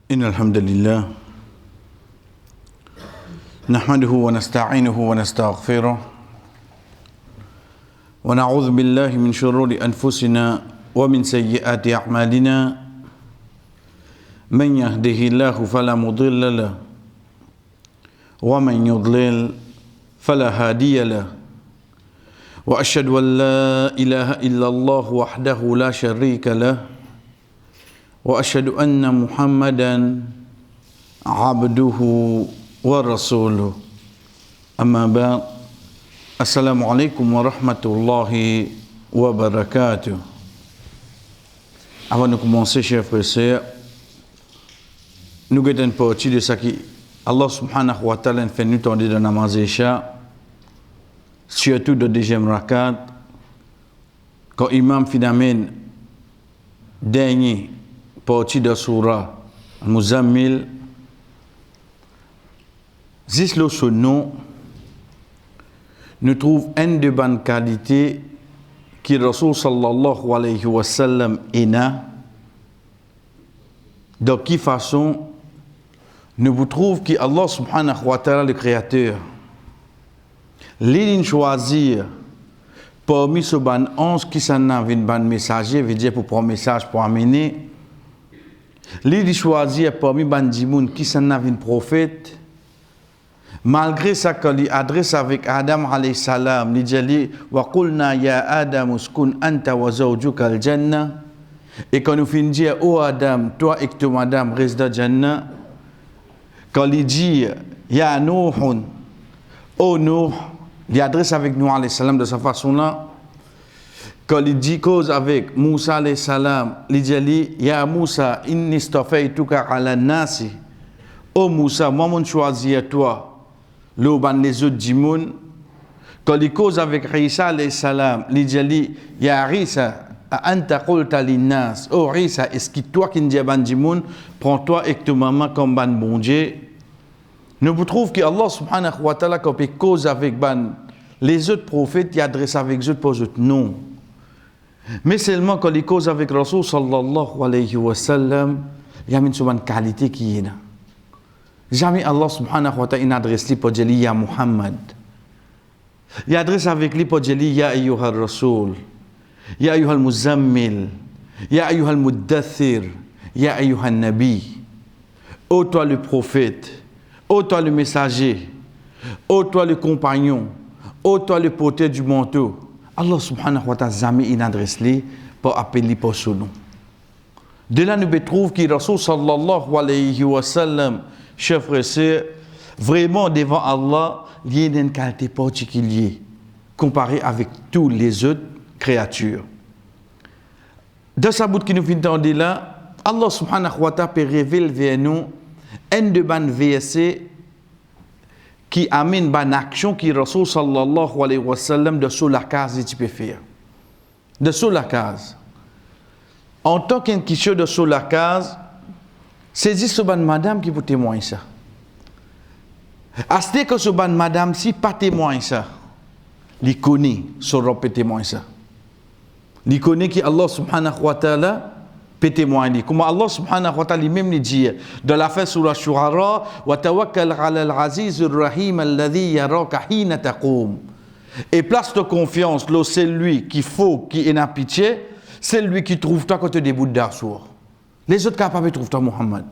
إن الحمد لله نحمده ونستعينه ونستغفره ونعوذ بالله من شرور أنفسنا ومن سيئات أعمالنا من يهده الله فلا مضل له ومن يضلل فلا هادي له وأشهد أن لا إله إلا الله وحده لا شريك له وأشهد أن محمدا عبده ورسوله أما بعد السلام عليكم ورحمة الله وبركاته. Avant de commencer, chers frères et sœurs, nous avons une partie de ce qui Allah subhanahu wa ta'ala fait nous tendre dans la namaz Isha, surtout de deuxième rakat, quand l'imam finalement dernier partie de surah Al-Muzammil, juste ce nom, nous trouvons une de bonnes qualités qui Rasul sallallahu alayhi wa sallam est là. De quelle façon nous vous trouvons que Allah subhanahu wa ta'ala, le créateur, l'idée choisir parmi ce ban 11 qui s'en a un ban messager, veut dire pour prendre message pour amener, l'idée choisir parmi ban dimoun qui s'en a un prophète, malgré ça qu'il adresse avec Adam alayhi salam, il dit wa qulna ya Adam uskun anta wa zawjuka al-jannah, et quand nous finissons dire oh Adam, toi et ton madame reste dans Jannah, quand il dit ya Nuhun, oh Nuh, il adresse avec Nuh alayhi salam de cette façon-là. Quand il dit cause avec Moussa alayhi salam, il dit ya Moussa inni stafaytuka ala nasi, oh Moussa, moi mon choisi à toi. Le ban les autres dimoun, quand il cause avec Isa alayhi salam, il dit ya Isa anta qulta linnas, oh Isa, est-ce que toi qui dis ban dimoun, prends-toi et ton maman comme ban bon Dieu. Nous vous trouvons que Allah subhanahu wa ta'ala quand il cause avec ban les autres prophètes, il adresse avec eux pour eux non. Mais seulement quand il cause avec Rasul sallallahu alayhi wa sallam, il y a une bonne qualité qui est là. Jamais Allah subhanahu wa ta'ala n'adresse lui pour dire ya Muhammad. Il adresse avec lui pour dire ya ayyuhal rasul, ya ayyuhal muzammil, ya ayyuhal muddathir, ya ayyuhal nabi. Ô toi le prophète, ô toi le messager, ô toi le compagnon, ô toi le porteur du manteau. Allah subhanahu wa ta'ala jamais n'adresse lui pour appeler pour son nom. De là nous trouvons que Rasul sallallahu alayhi wa sallam, chers frères et sœurs, vraiment devant Allah, il y a une qualité particulière comparée avec toutes les autres créatures. Dans sa bout qui nous vient d'entendre là, Allah subhanahu wa ta'ala peut révéler vers nous un de ban versets qui amène ban action qui Rasul sallallahu alayhi wa sallam de sur la case tu peux faire. De sur la case. En tant qu'un question de sur la case, c'est juste ce ban madame qui peut témoigner ça. Est-ce que ce ban madame si pas témoigne ça, il connaît ce peut témoigner ça. Il connaît que Allah subhanahu wa ta'ala peut témoigner. Comme Allah subhanahu wa ta'ala lui-même lui dit dans la fin sur la Shu'ara, wa tawakkal 'ala al-'aziz ar-rahim alladhi yaraka hina taqum. Et place de confiance, là c'est lui qui faut qui est en pitié, c'est lui qui trouve toi quand tu débutes d'assour. Les autres capables trouvent toi Muhammad.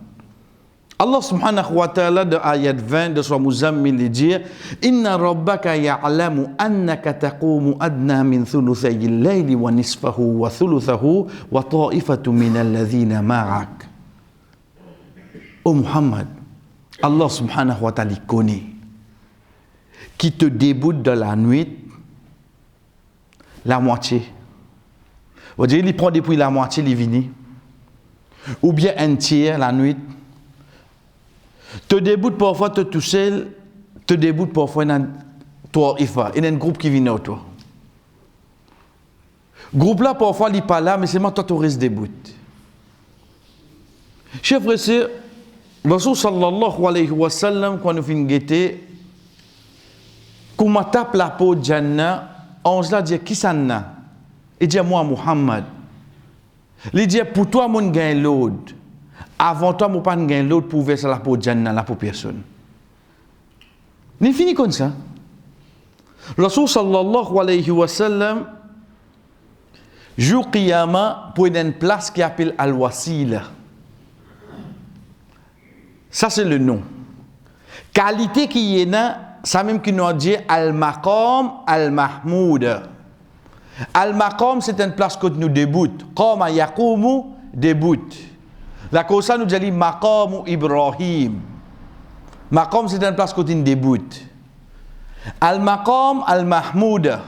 Allah subhanahu wa ta'ala de ayat 20 de son Muzammil il dit inna rabbaka ya'lamu annaka taqumu adna min thuluthay al-layli wa nisfahu wa thuluthahu wa ta'ifatu min alladhina ma'ak. Oh Muhammad, Allah subhanahu wa ta'ala connaît qui te déboute de la nuit la moitié. On dit il prend depuis la moitié il vient. Ou bien un tiers la nuit, te déboute parfois tout seul, te déboute parfois dans toi il y a un groupe qui vient autour. Groupe là parfois il n'est pas là, mais c'est moi toi tu restes déboute. Chers frères et sœurs, Rasul sallallahu alayhi wa sallam quand nous finissons guetter, quand on tape la peau de Jannah, on se dit qui ça n'a? Il dit moi Muhammad. Il dit pour toi mon gain l'aude. avant toi, moi pas gain l'autre pour verser la pour Jannah, la pour personne. Ni fini comme ça. Rasul sallallahu alayhi wa sallam, jour Qiyamah, pour une place qui appelle Al-Wasila. Ça, c'est le nom. Qualité qui est là, ça même qui nous dit Al-Maqam Al-Mahmoud. Al-Maqam, c'est une place que nous débute. Qama yaqumu, débute. La cause ça nous dit Maqam Ibrahim. Maqam, c'est une place que nous débute. Al-Maqam Al-Mahmoud.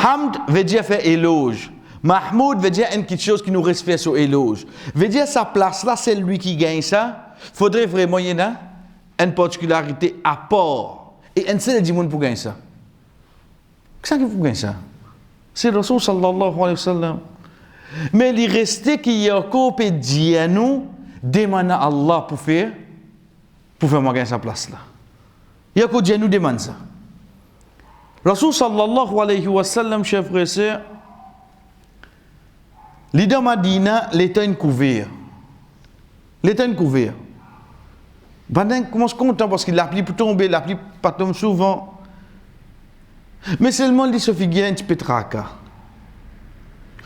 Hamd veut dire faire éloge. Mahmoud veut dire quelque chose qui nous respecte sur éloge. Veut dire sa place là, c'est lui qui gagne ça. Faudrait vraiment y en a une particularité à part. Et un seul du monde pour gagner ça. Qu'est-ce qui pour gagner ça? C'est le Rasul sallallahu alayhi wa sallam. Mais il restait qu'il y a encore peu de nous demande à Allah pour faire gagner sa place là. Il y a encore Dieu nous demande ça. Rasul sallallahu alayhi wa sallam, chers frères et sœurs, l'idée Madina, l'état est couvert. L'état est couvert. Pendant qu'on commence content parce qu'il l'appli pour tomber, l'appli pas tombe souvent. Mais seulement il se figure un petit peu traka.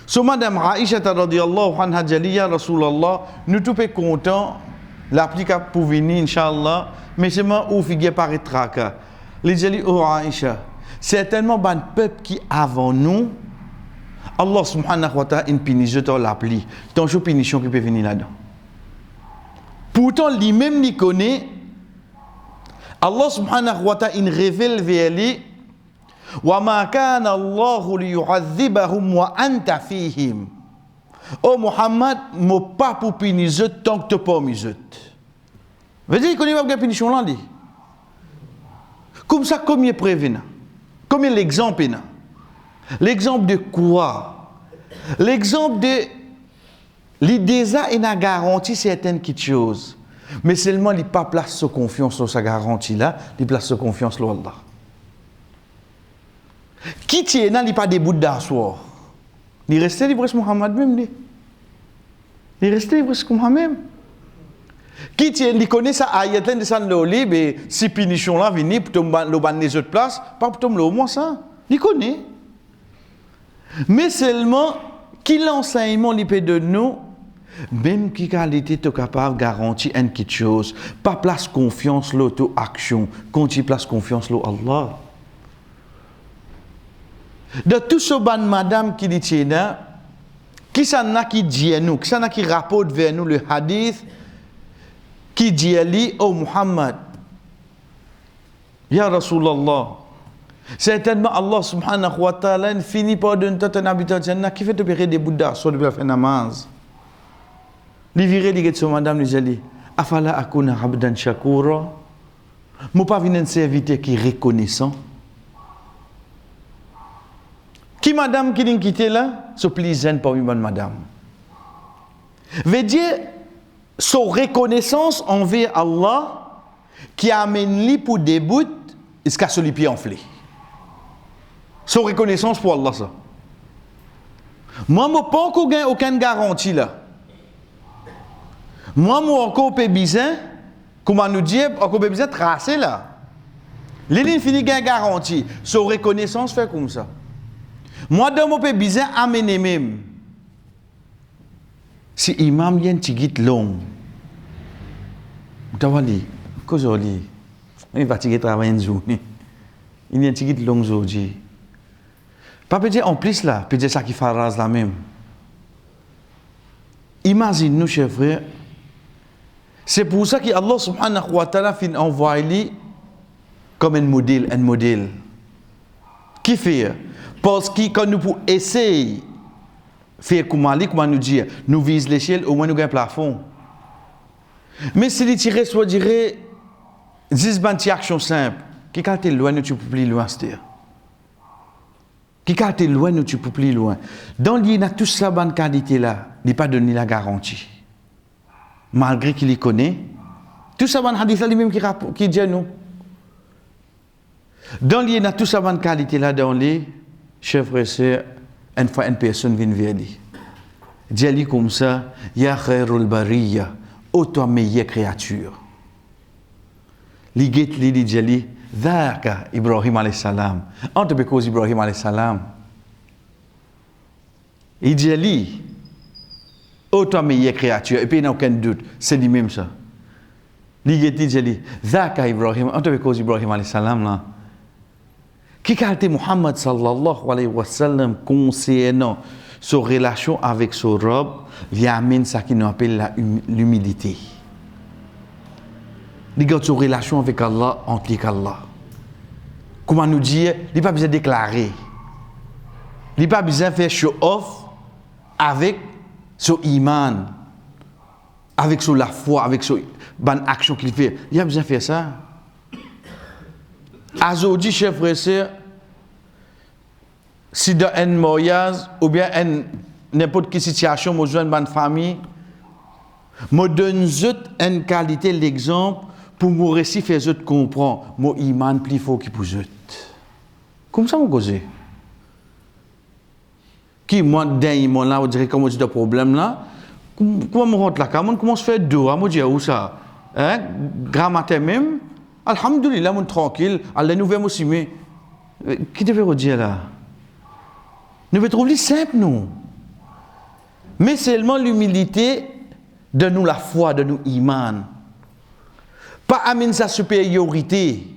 So madame Aïcha radhiyallahu anha jaliya Rasulallah, nous tout peu contents, l'appli pour venir inchallah, mais seulement où figure par traka. Les jali oh Aïcha, certainement ban peuple qui avant nous, Allah subhanahu wa ta'ala une punition dans l'appli. Tant de punition qui peut venir là-dedans. Pourtant, lui-même, il connaît. Allah subhanahu wa ta'ala, il révèle vers lui. Wa ma kana Allahu liyu'adhibahum wa anta fihim. Oh Muhammad, mo pas pour punir tant que tu pas mis. Veut dire qu'il connaît pas de punition là dit. Comme ça, comme il prévient. Comme l'exemple est là. L'exemple de quoi? L'exemple de l'idée ça il a garanti certaines choses, mais seulement il pas place sa confiance sur sa garantie là, il place sa confiance sur Allah. Qui tient là, il pas des bouts d'assoir. Il restait libre sur Muhammad même lui. Il restait libre sur Muhammad. Qui tient, il connaît ça ayat là de ça le libre, si punition là venir pour tomber le ban les autres places, pas pour tomber au moins ça. Il connaît. Mais seulement, qui l'enseignement li peut de nous, même qui qualité est capable de garantir une petite chose, pas place confiance l'auto-action, quand il place confiance Allah. De tout ce ban madame qui dit là, qui s'en a qui dit à nous, qui s'en a qui rapporte vers nous le hadith, qui dit à lui, oh Muhammad, Ya Rasulallah, certainement Allah subhanahu wa ta'ala finit par donner un habitant de Jannah qui fait opérer des bouddhas soit de faire namaz. Li viré li get madame li jali afala akuna abdan shakura. Mo pas venir un serviteur qui reconnaissant. Qui madame qui l'in quitté là, so plaisant parmi bonne madame. Veut dire son reconnaissance envers Allah qui amène lui pour des bouts jusqu'à ce pied enflé. Son reconnaissance pour Allah ça. Moi, je n'ai pas encore aucune garantie là. Moi, je encore besoin, comment nous dire, encore besoin de tracer là. L'île finit une garantie. Son reconnaissance fait comme ça. Moi, je n'ai besoin d'amener même. Si imam y a un petit long, tu vas dire, qu'aujourd'hui, il va travailler une journée. Il y a un petit long aujourd'hui. Pas peut dire en plus là, peut dire ça qui fait la même. Imagine nous, chers frères, c'est pour ça que Allah subhanahu wa ta'ala fin envoyé comme un modèle. Qui fait? Parce que quand nous pouvons essayer de faire comment nous dire, nous visons l'échelle, au moins nous gagnons un plafond. Mais si les tirer, soit dirait, 10 actions simples, qui quand tu es loin, tu peux plus loin, c'est-à-dire. Qui quand tu es loin, tu peux plus loin. Dans l'île, il y a toute sa bonne qualité là, il n'est pas donné la garantie. Malgré qu'il y connaît, tout ça bonne hadith là, lui-même qui dit à nous. Dans l'île, il y a toute sa bonne qualité là, dans l'île, chers frères et sœurs, une fois une personne vient vers lui. Diali comme ça, ya khairul bariya, autant meilleure créature. Liget li di Diali, dhaka Ibrahim alayhi salam. On te cause Ibrahim alayhi salam. Il dit autant meilleure créature, et puis il n'y a aucun doute, c'est lui-même ça. Liget li Diali, dhaka Ibrahim, on te cause Ibrahim alayhi salam là. Qui a été Muhammad sallallahu alayhi wa sallam concernant sa relation avec son robe, il amène ça qui nous appelle l'humilité. Il garde sa relation avec Allah entre Allah. Comment nous dire, il n'a pas besoin de déclarer. Il n'a pas besoin de faire show-off avec son iman, avec son la foi, avec son bonne action qu'il fait. Il a besoin de faire ça. Aujourd'hui, chers frères et sœurs, si dans un mariage ou bien n'importe quelle situation, moi, je une bonne famille, je donne une qualité, l'exemple, pour me réussir à faire je comprendre, mon iman plus fort que pour eux. Comme ça, on cause. Qui, moi, d'un là, on dirait comment j'ai des problèmes là, comment je rentre là, comment je fais deux, moi, je dis où ça, hein, grammaire même, alhamdulillah, mon tranquille, Allah nous veut aussi, mais, qui devait dire là? Nous devons trouver simple, nous. Mais seulement l'humilité de nous la foi, de nous iman. Pas amener sa supériorité.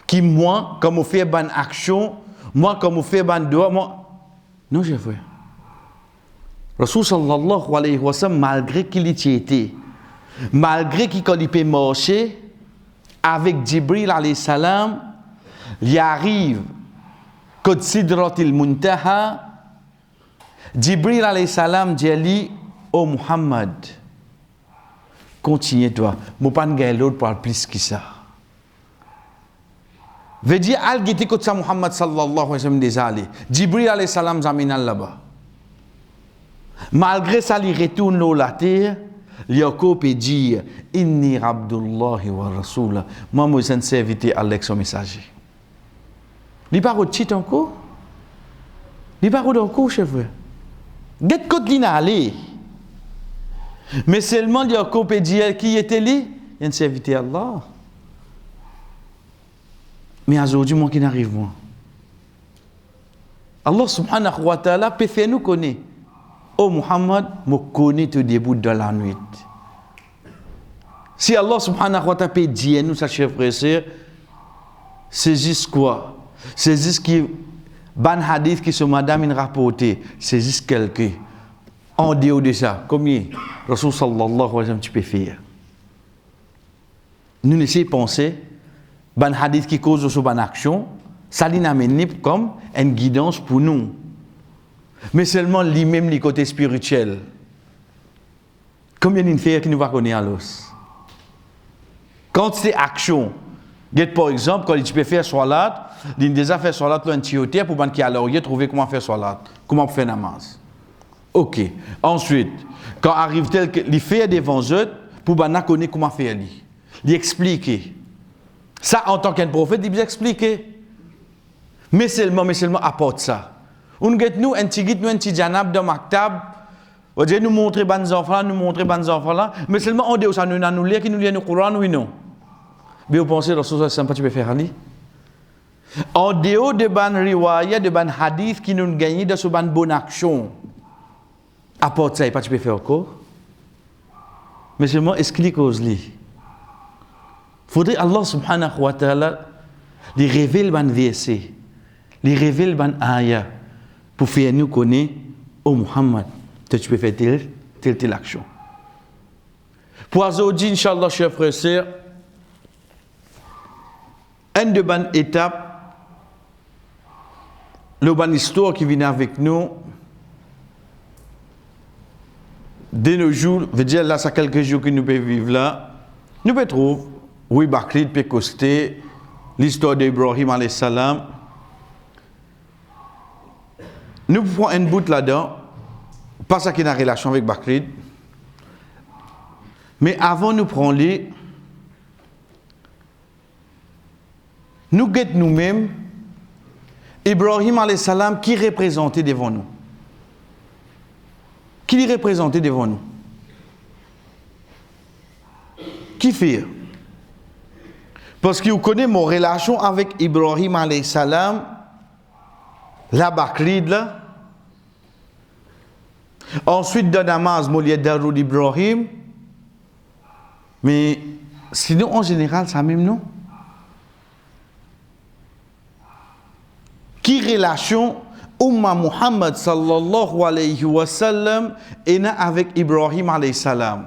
Qui, moi, comme on fait bonne action, moi, comme on fait bonne doigt, moi. Non, j'ai fait. Rasul sallallahu alayhi wa sallam, malgré qu'il y était, malgré qu'il peut marcher, avec Jibril alayhi salam, il arrive. Kod Sidratil Muntaha, Jibril alayhi salam dit oh Muhammad, continue toi, je ne peux pas gagner l'autre pour plus que ça. Veut dire, al giti kod sa Muhammad sallallahu alayhi wa sallam des allés. Jibril alayhi salam zamina là-bas. Malgré ça, il retourne dans la terre, il peut dire inni abdullahi wa rasula. Moi, je suis serviteur avec son messager. Il n'y a pas de titre encore. Il n'y a pas encore, chef. Get côté l'ina aller. Mais seulement il y a encore peut dire qui était lui, il y a un serviteur Allah. Mais aujourd'hui, moi qui n'arrive moi. Allah subhanahu wa ta'ala peut faire nous connaître. Oh Muhammad, me connaît au début de la nuit. Si Allah subhanahu wa ta'ala peut dire nous, sa chère frère, c'est juste quoi? C'est juste qui, ban hadith qui ce madame a rapporté, c'est juste quelqu'un. En dehors de ça, combien Rasul sallallahu alayhi wa sallam tu peux faire? Nous essayons de penser, ban hadith qui cause sur ban action, ça l'amène comme une guidance pour nous. Mais seulement lui-même, le côté spirituel. Combien d'affaires qui nous va connaître à l'os? Quand c'est action, par exemple, quand tu peux faire salat, il y a déjà fait salat là, un tioté pour qui a l'oreille trouver comment faire salat, comment faire namaz. Ok. Ensuite, quand arrive tel que il fait devant eux, pour connaître comment faire lui, lui expliquer. Ça, en tant qu'un prophète, il lui expliquer. Mais seulement apporte ça. On get nous un petit janab dans maktab. On dit nous montrer ban enfants là, mais seulement on dit ça nous lire qui nous lire le Coran oui non. Mais vous pensez que ce n'est pas tu peux faire ali. En dehors de ban riwaya, de ban hadith qui nous gagne de ce ban bonne action. Apporte ça et pas tu peux faire encore. Mais seulement explique aux li. Faudrait Allah subhanahu wa ta'ala lui révèle ban verset, lui révèle ban ayah pour faire nous connaître oh Muhammad, tu peux faire telle action. Pour aujourd'hui, Inch'Allah, chers frères et sœurs, une de bonnes étapes, le bonne histoire qui vient avec nous, de nos jours, veut dire là, ça quelques jours que nous pouvons vivre là, nous pouvons trouver, oui, Bakrid peut coster, l'histoire d'Ibrahim alayhi salam. Nous prenons un bout là-dedans, pas ça qui a une relation avec Bakrid. Mais avant nous prendre les, nous guettons nous-mêmes, Ibrahim alayhi salam qui représentait devant nous. qui les représentait devant nous? Qui fait? Parce que vous connaissez mon relation avec Ibrahim alayhi salam, la Bakrid là. Ensuite, dans Namaz, Molière Daroud Ibrahim. Mais sinon, en général, ça même non. Qui relation Umma Muhammad sallallahu alayhi wa sallam est avec Ibrahim alayhi salam?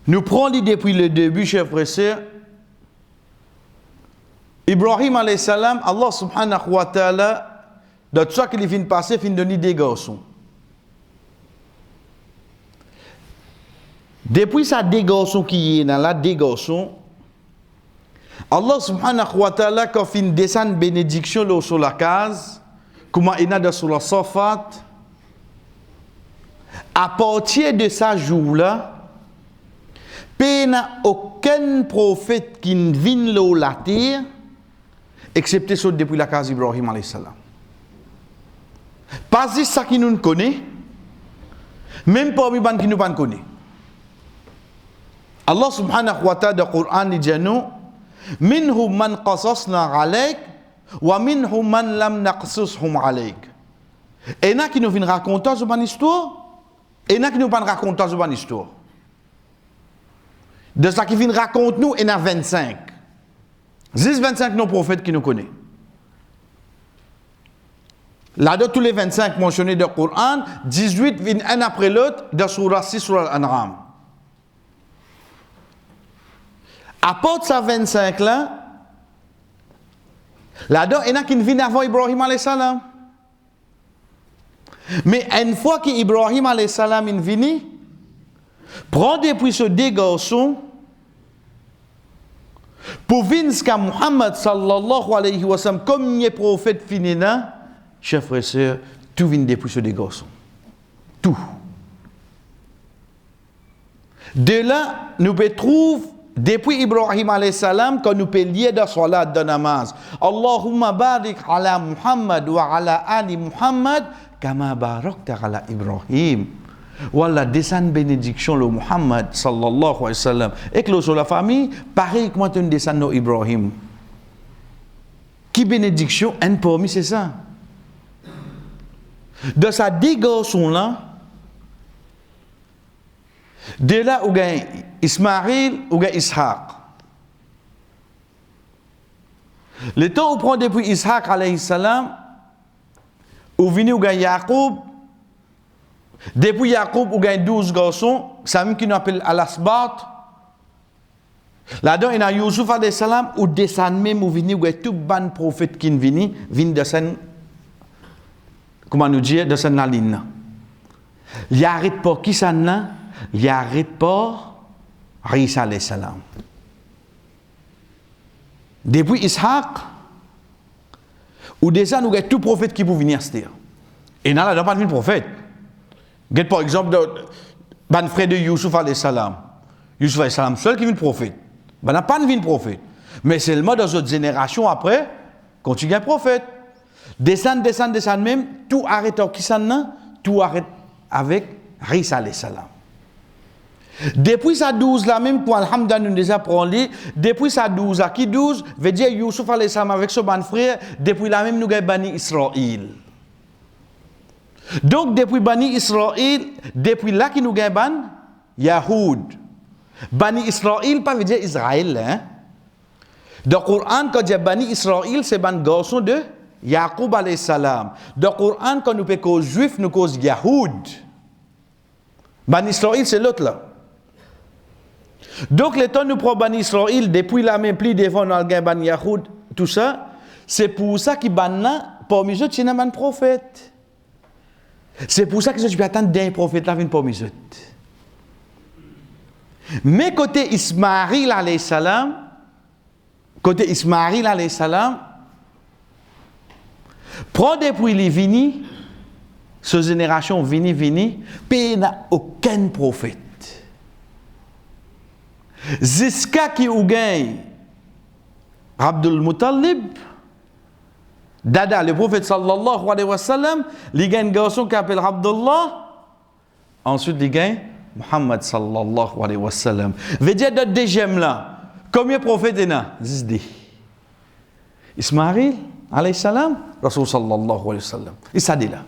Nous prenons l'idée depuis le début, chers frères et sœurs. Ibrahim alayhi salam, Allah subhanahu wa ta'ala, dans tout ça qu'il vient de passer, il donner des garçons. Depuis ça, des garçons qui est là, des garçons, Allah subhanahu wa ta'ala, quand il descend une bénédiction sur la case, comme il y a sur la Safat, à partir de ce jour-là, il n'y a aucun prophète qui ne vient sur la terre, excepté ceux depuis la case d'Ibrahim alayhi salam. Pas juste ça qui nous connaît, même parmi les qui nous ne connaissent. Allah subhanahu wa ta'ala dans le Coran dit nous, minhum man qasasna alayk wa minhum man lam naqsushum alayk. Et il y a qui nous viennent raconter une histoire, et il y a qui nous viennent raconter une histoire. De ça qui vient raconter nous, il y en a 25. 25 nos prophètes qui nous connaissent. Là, de tous les 25 mentionnés dans le Coran, 18 viennent un après l'autre dans Surah 6, Surah Al-An'am. À part de ces 25-là, là-dedans, il y en a qui viennent avant Ibrahim alayhi salam. Mais une fois qu'Ibrahim alayhi salam est venu, prend depuis ce deux garçons pour venir jusqu'à Muhammad sallallahu alayhi wa sallam, comme il est prophète fini là, chers frères et sœurs, tout vient depuis ce deux garçons. Tout. De là, nous pouvons trouver, depuis Ibrahim alayhi salam, quand nous pouvons lier dans salat, dans namaz, Allahumma barik ala Muhammad wa ala ali Muhammad, kama barakta ala Ibrahim. Voilà, descend bénédiction le Muhammad sallallahu alayhi wa sallam. Et que sur la famille, pareil que moi, tu descends no Ibrahim. Qui bénédiction, un parmi, c'est ça. De sa deux garçons là, de là où il y a Ismaïl, où il y a Ishaq. Le temps où prend depuis Ishaq alayhi salam, où vient où il y a Yaqub, depuis Yaqub où il y a 12 garçons, c'est même qui nous appelle Al-Asbat. Là-dedans, il y a Yusuf alayhi salam, où descend même où vient où il y a tout ban prophète qui vient descendre, comment nous dire, descendre la ligne. Il n'y a pas qui ça n'a, il n'y a pas Isa alayhi salam. Depuis Ishaq, où descend où il y a tout prophète qui peut venir se dire. Et là, il n'y a pas de prophète. Par exemple, le frère de Yusuf alayhi salam. Yusuf alayhi salam, seul qui vient prophète. Il n'a pas de prophète. Mais seulement dans notre génération après, quand il y a un prophète. Descend même, tout arrête au Kisana, tout arrête avec Isa alayhi salam. Depuis sa 12 là même, pour Alhamdulillah, nous déjà prenons, depuis sa 12 à qui 12, veut dire Yusuf alayhi salam avec son ban frère, depuis là même nous avons Bani Israël. Donc depuis Bani Israël, depuis là qui nous avons Ban Yahoud. Bani Israël, pas veut dire Israël. Hein? Dans le Coran, quand il y a Bani Israël, c'est ban garçon de Yaqub alayhi salam. Dans le Coran, quand nous parlons juifs, nous causons Yahoud. Bani Israël, c'est l'autre là. Donc, le temps nous prenons Bani Israël, depuis la même pli devant nous avons Bani Yahoud, tout ça, c'est pour ça qu'il ban là, parmi eux, il y a un prophète. C'est pour ça que je peux attendre d'un prophète là, parmi eux. Mais côté Ismaïl alayhi salam, prend depuis les vini, cette génération vini, puis il n'y a aucun prophète. Jusqu'à qui ou gagne Abdul Muttalib, Dada, le prophète sallallahu alayhi wa sallam, il y a un garçon qui s'appelle Abdullah. Ensuite, il y a Muhammad sallallahu alayhi wa sallam. Veut dire de deuxième là. Combien de prophètes il y a? 10. Ismaïl alayhi salam, Rasul sallallahu alayhi wa sallam. Et ça dit là.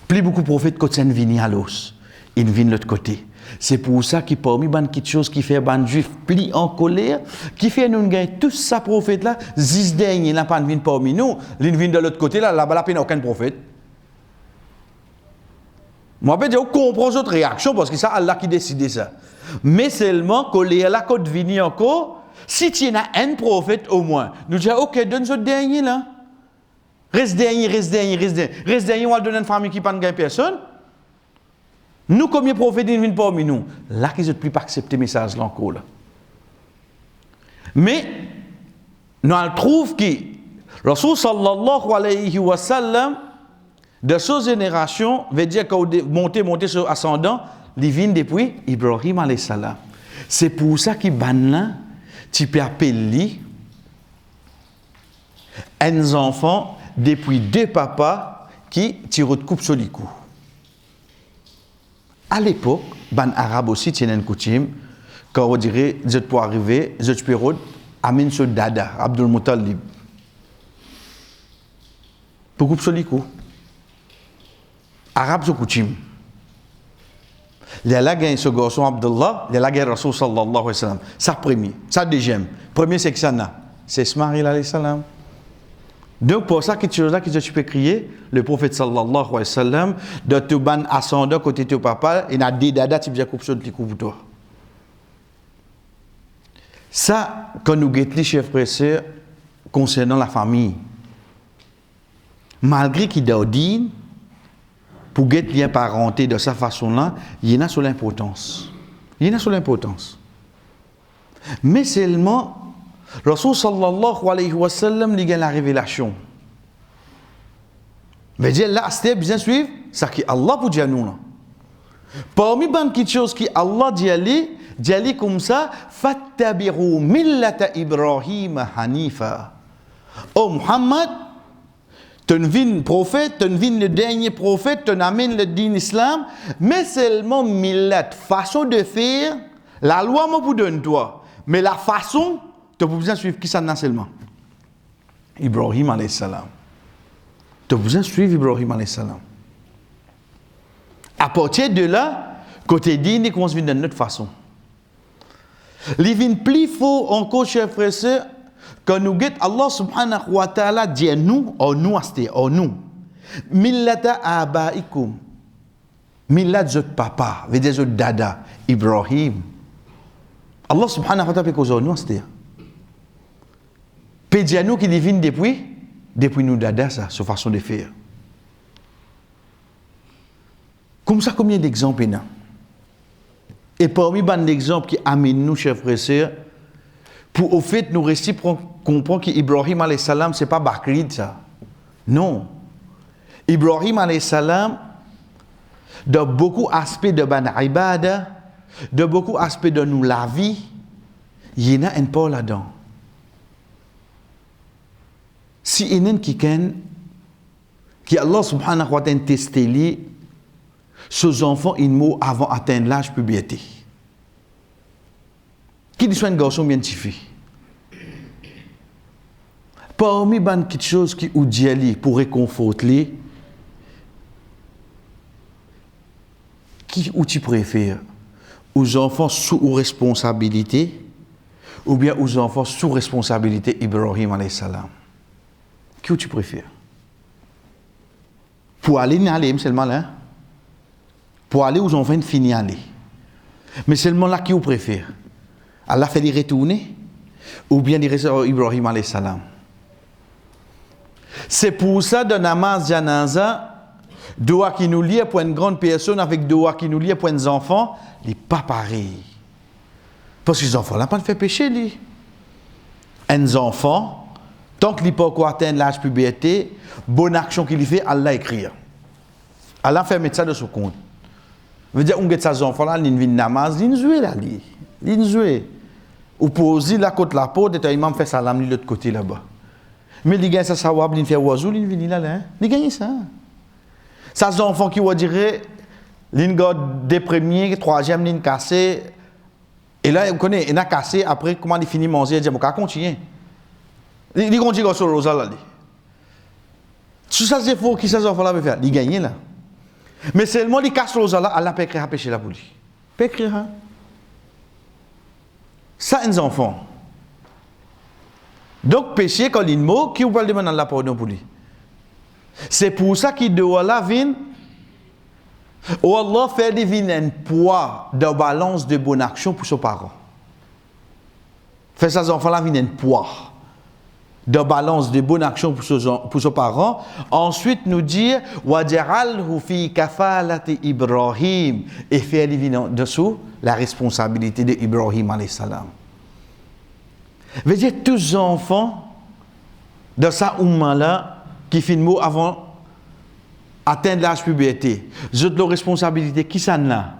Plus beaucoup de prophètes quand ils viennent à l'os, ils viennent de l'autre côté. C'est pour ça qu'il parmi ban quelque chose qui fait ban juif pli en colère, qui fait nous gagner tous ces prophètes là, 10 derniers là pas viennent parmi nous, ils viennent de l'autre côté là bas la aucun prophète. Moi peut dire on comprend cette réaction parce que c'est Allah qui décide ça. Mais seulement colère là quand vient encore, si tu as un prophète au moins, nous disons OK, donne ce dernier là. Reste dernier, on va donner une famille qui n'a pas de personne. Nous, comme les prophètes, ils viennent parmi nous. Là, qu'ils ne peuvent pas accepter le message là encore. Là. Mais, nous trouvons que Rasul sallallahu alayhi wa sallam, de sa génération, veut dire qu'on monter sur ascendant, il vient depuis Ibrahim alayhi salam. C'est pour ça qu'il ban là, tu peux appeler un enfant depuis 2 papas qui tirent de coupe sur les coups. À l'époque, ban arabe aussi tiennent une coutume, quand on dirait, je peux arriver, je peux amener ce dada, Abdul Muttalib. Pour coupe sur les coups. Arabe, c'est coutume. Il y a là ce garçon Abdullah, il y a là Rasul sallallahu alayhi wa sallam. Ça premier, ça deuxième. Premier c'est que ça n'a. C'est Ismaïl alayhi salam. Donc pour ça que tu peux crier le prophète sallallahu alayhi wa sallam de tout ban ascendant côté de papa il a des dada tu bien coupe sur les coups pour toi. Ça quand nous guettons les chefs frères concernant la famille malgré qu'il doit dire pour guetter lien parenté de sa façon là il y en a sur l'importance. Mais seulement Rasul sallallahu alayhi wa sallam il a la révélation. Mais dire là c'est bien suivre ça qui Allah pour dire nous là. Parmi ban quelque chose qui Allah dit comme ça fattabi'u millata Ibrahim hanifa. Oh Muhammad tu viens prophète, tu viens le dernier prophète, tu amènes le din islam, mais seulement millat façon de faire la loi moi pour donner toi, mais la façon tu as besoin de suivre qui ça n'a seulement Ibrahim alayhi salam. Tu as besoin de suivre Ibrahim alayhi salam. À partir de là, côté dîne, il commence à venir de notre façon. Il vient plus fort encore, chers frères et sœurs, quand nous guettons Allah subhanahu wa ta'ala dit nous, nous. Millata abaikum. Millat zot papa, veut dire zot dada, Ibrahim. Allah subhanahu wa ta'ala fait cause nous, c'est Pédianou qui divine depuis nous dada ça, sa façon de faire. Comme ça, combien d'exemples il y a? Et parmi les exemples qui amènent nous, chers frères et sœurs, pour au fait nous réciter comprendre qu'Ibrahim alayhi salam, ce n'est pas Bakrid ça. Non. Ibrahim alayhi salam, de beaucoup d'aspects de ban ibada, de beaucoup d'aspects de nous la vie, il y en a un peu là-dedans. Si il y a quelqu'un qui Allah subhanahu wa ta'ala testé lui, ces enfants ils mourent avant d'atteindre l'âge de puberté. Qui dit soit un garçon bien tiffé. Parmi quelque chose qui ou dit pour réconforter, qui ou tu préfères aux enfants sous responsabilité ou bien aux enfants sous responsabilité Ibrahim alayhi salam. Qui tu préfères? Pour aller seulement là. Pour aller aux enfants finir aller. Mais seulement là qui vous préfère? Allah fait les retourner ou bien les rester Ibrahim alayhi salam. C'est pour ça dans namaz janaza doa qui nous lie pour une grande personne avec doa qui nous lie pour un enfant, il n'est pas pareil. Parce que les enfants là pas fait pécher lui. Un enfant tant qu'il n'a pas encore atteint l'âge de puberté, bonne action qu'il fait, Allah écrit. Allah fait mettre ça de son compte. Veut dire, on get ces enfants-là, ils viennent namaz, ils jouent là, ils jouent. Ou poser la côte la peau, et l'imam fait salam de l'autre côté là-bas. Mais les gars, ça savoir, ils font oiseau, ils viennent là, hein. Ils gagnent ça. Ça, c'est enfants qui vont dire, l'une garde des premiers, troisième, l'une cassée. Et là, vous connaissez, il a cassé, après, comment il finit de manger, il dit, bon, qu'à continuer. Il continue sur le rosa, là. Tout ça, c'est faux, qui ces enfants-là veulent faire? Ils gagnent là. Mais seulement, ils cassent le rosa, là, Allah peut écrire à pécher là pour lui. Peut écrire, hein. Ça, un enfant. Donc, péché, quand il mot, qui vous parle demander la pardon pour lui? C'est pour ça qu'il doit la vine. Ou Allah fait deviner un poids de balance de bonne action pour ses parents. Fait ça, les enfants-là viennent un poids de balance de bonne action pour ses parents. Ensuite, nous dire Wajaralhu fi kafalati Ibrahim et faire deviner dessous la responsabilité de Ibrahim alayhi salam. Veut dire tous les enfants de sa umma-là qui finissent avant atteindre l'âge puberté, j'ai de la responsabilité qui ça n'a?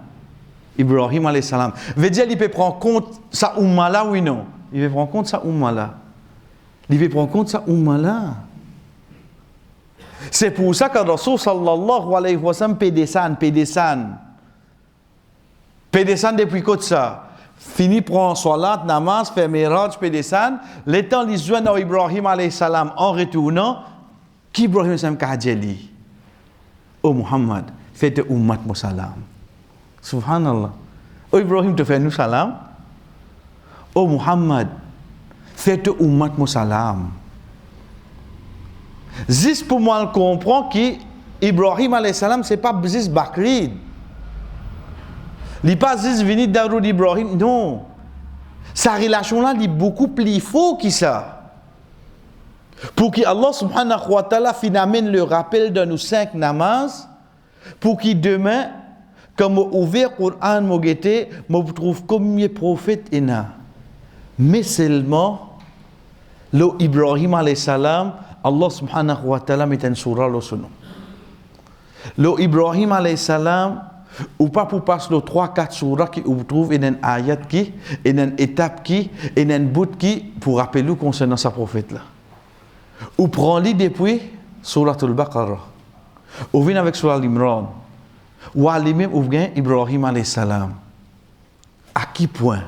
Ibrahim alayhi salam. Veut dire il peut prendre compte sa umma-là oui non? Il peut prendre compte sa umma-là. Il peut prendre compte sa umma-là. C'est pour ça que Rasul sallallahu alayhi wa sallam peut descendre depuis côté ça. Fini prendre salat, namaz, faire miraj, peut descendre. Le temps les joignent à Ibrahim alayhi salam en retournant, qui Ibrahim alayhi salam qu'a dit? Oh Muhammad, faites ummat mo salam. Subhanallah. Oh Ibrahim te fait nous salam. Oh Muhammad, faites ummat mo salam. Juste pour moi comprendre que Ibrahim alayhi salam c'est pas juste Bakrid. Il n'est pas juste venu d'Arou d'Ibrahim, non. Sa relation-là est beaucoup plus forte que ça. Pour que Allah subhanahu wa ta'ala amène le rappel de nos 5 namazes, pour que demain, quand je ouvre le Coran, je trouve combien de prophètes il y a. Mais seulement, le Ibrahim alayhi salam, Allah subhanahu wa ta'ala met un surah le son. Le Ibrahim alayhi salam, ou pas pour passer les 3-4 surahs qui vous trouvent une ayat qui, une étape qui, une bout qui, pour rappeler nous concernant sa prophète là. Ou prend-les depuis Surat al-Baqarah. Ou vient avec Surat al-Imran. Ou à lui-même, ou vient Ibrahim alayhi salam. À qui point,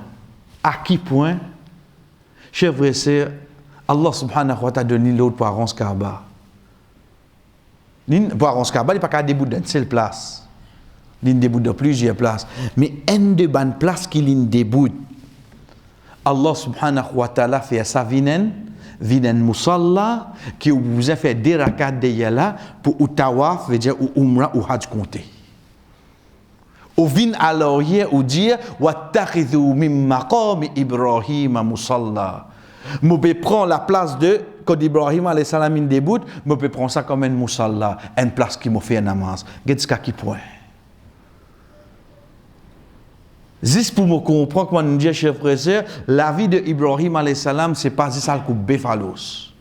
chers frères et sœurs, Allah subhanahu wa ta'ala donné l'autre parents Kaaba. Parents Kaaba, il n'y a pas qu'à début d'une seule place. Il début de plusieurs places. Mais une de bonnes places qu'il débute. Allah subhanahu wa ta'ala fait ça vinen musalla qui vous a fait des rakats de yala pour ou tawaf, veut dire ou umrah ou hajj compté. Ou vin alors hier ou dire wattakhidhu min maqam Ibrahim musalla. Je peux prendre la place de quand Ibrahim alayhi salam débute, je peux prendre ça comme un musalla, une place qui m'a fait un namaz. Qu'est-ce qui point? Juste pour me comprendre, comment nous dit, chers frères et sœurs, la vie de Ibrahim alayhi salam, c'est pas juste ça le coup béfalos.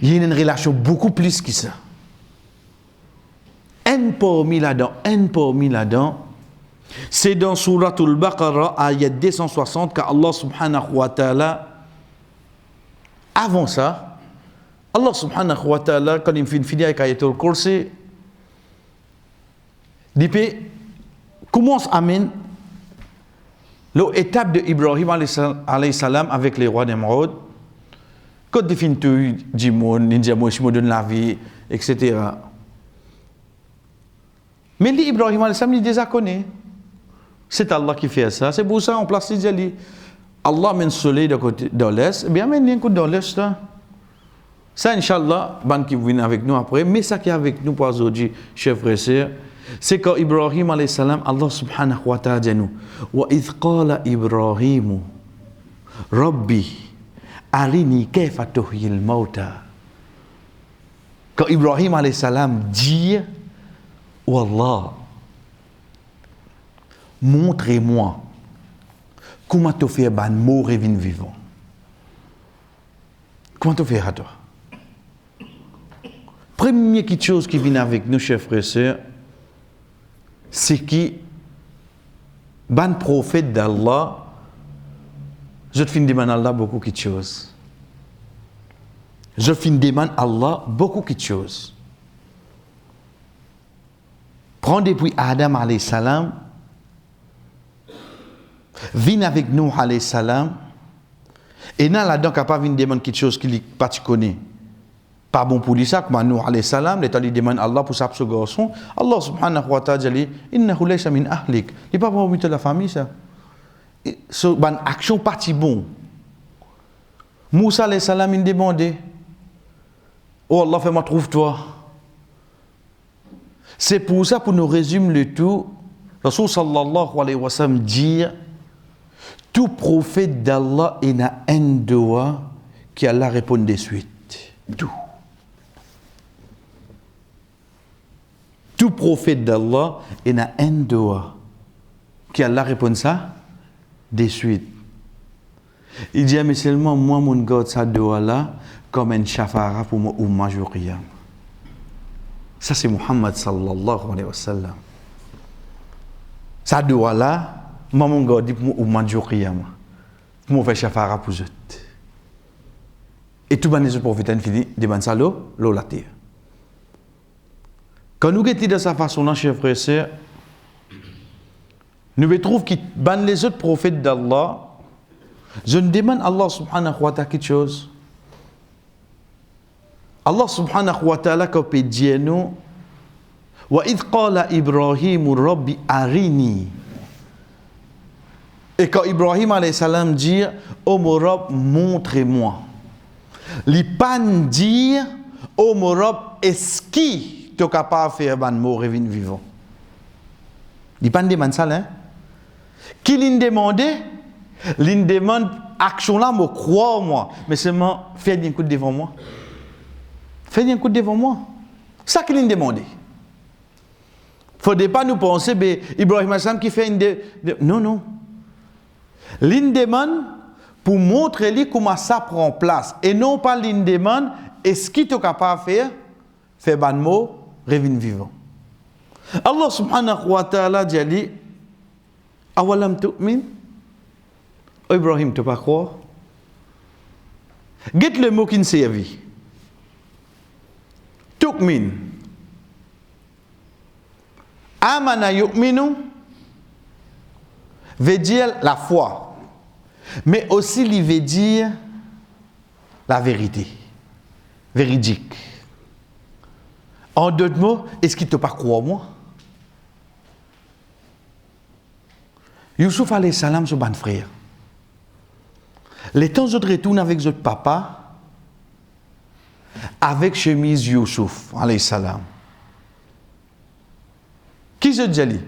Il y a une relation beaucoup plus que ça. Un parmi là-dedans, c'est dans Surat al-Baqarah, ayat 260, qu'Allah subhanahu wa ta'ala, avant ça, Allah subhanahu wa ta'ala, quand il finit avec ayatul kursi, il dit, commence à mener l'étape de Ibrahim alayhi salam avec les rois d'Émeraude. Quand il finit tout, dit mon, ninja moi, je me donne la vie, etc. Mais Ibrahim alayhi salam, il déjà connaît. C'est Allah qui fait ça. C'est pour ça on place les dit Allah mène le soleil de côté de l'est. Bien, mène un coup dans l'est là. Ça, Inch'Allah, ban qui vient avec nous après. Mais ça qui est avec nous pour aujourd'hui, chers frères et sœurs, c'est quand Ibrahim alayhi salam, Allah subhanahu wa ta'ala dit nous, wa idh qala Ibrahim, Rabbi, arini kayfa tuhyil mauta. Quand Ibrahim alayhi salam dit, Wallah, montrez-moi comment tu fais ban mort et vivant. Comment tu fais à toi? Première chose qui vient avec nous, chers frères et sœurs, c'est que ban prophète d'Allah, je te finis de demander Allah beaucoup de choses. je fin demande à Allah beaucoup de choses. Prends depuis Adam alayhi salam, viens avec nous alayhi salam, et là là-dedans capable de demander quelque chose qu'il pas tu connais. Pas bon pour lui ça, comme nous alayhi salam, les talibans demandent Allah pour sa garçon, Allah subhanahu wa ta'ala dit innahu laysa min ahlik. Il pas pour de la famille ça. So ban action parti bon. Moussa alayhi salam il demandait oh Allah fais-moi trouve-toi. C'est pour ça pour nous résumer le tout, Rasul sallallahu alayhi wa sallam dit tout prophète d'Allah il a un doigt qui Allah répond de suite. Tout. Tout prophète d'Allah il a un doigt qui Allah répond ça de suite. Il dit mais seulement moi mon garde ça doigt là comme un shafara pour moi ou majoriyam. Ça c'est Muhammad sallallahu alayhi wa sallam. Ça doit là, moi mon gars dit pour moi ou majoriyam. Pour moi faire shafara pour eux. Et tout les autres prophètes fini de ça l'eau la terre. Quand nous étions de sa façon là, chers frères et sœurs, nous trouvons que les autres prophètes d'Allah, je ne demande à Allah subhanahu wa ta'ala quelque chose. Allah subhanahu wa ta'ala quand il dit nous wa idh qala Ibrahim rabbi arini, et quand Ibrahim alayhi salam dit oh mon Rabb montrez-moi, il pas dire oh mon Rabb est-ce qui tu es capable de faire ban mort et vivant, il pas demande ça là, qui lui demandait, il demande action là me croire moi, mais seulement faire un coup devant moi. Faites un coup devant moi. C'est ça qu'il a demandé. Il ne faudrait pas nous penser, ben, Ibrahim Hassan qui fait une... Non, non. Il demande pour montrer comment ça prend place. Et non pas il demande, est-ce qu'il est capable de faire? Faire ban mot, revenir vivant. Allah subhanahu wa ta'ala dit, awalam tu'min? Oh Ibrahim, tu ne peux pas croire? Get le mot qui ne servi. Tu'min. Amana yu'minu veut dire la foi. Mais aussi il veut dire la vérité. Véridique. En d'autres mots, est-ce qu'il ne te pas croire moi? Youssouf alayhi salam son ban frère. Les temps où je retourne avec votre papa, avec chemise Youssouf, alayhi salam. Qui se dit?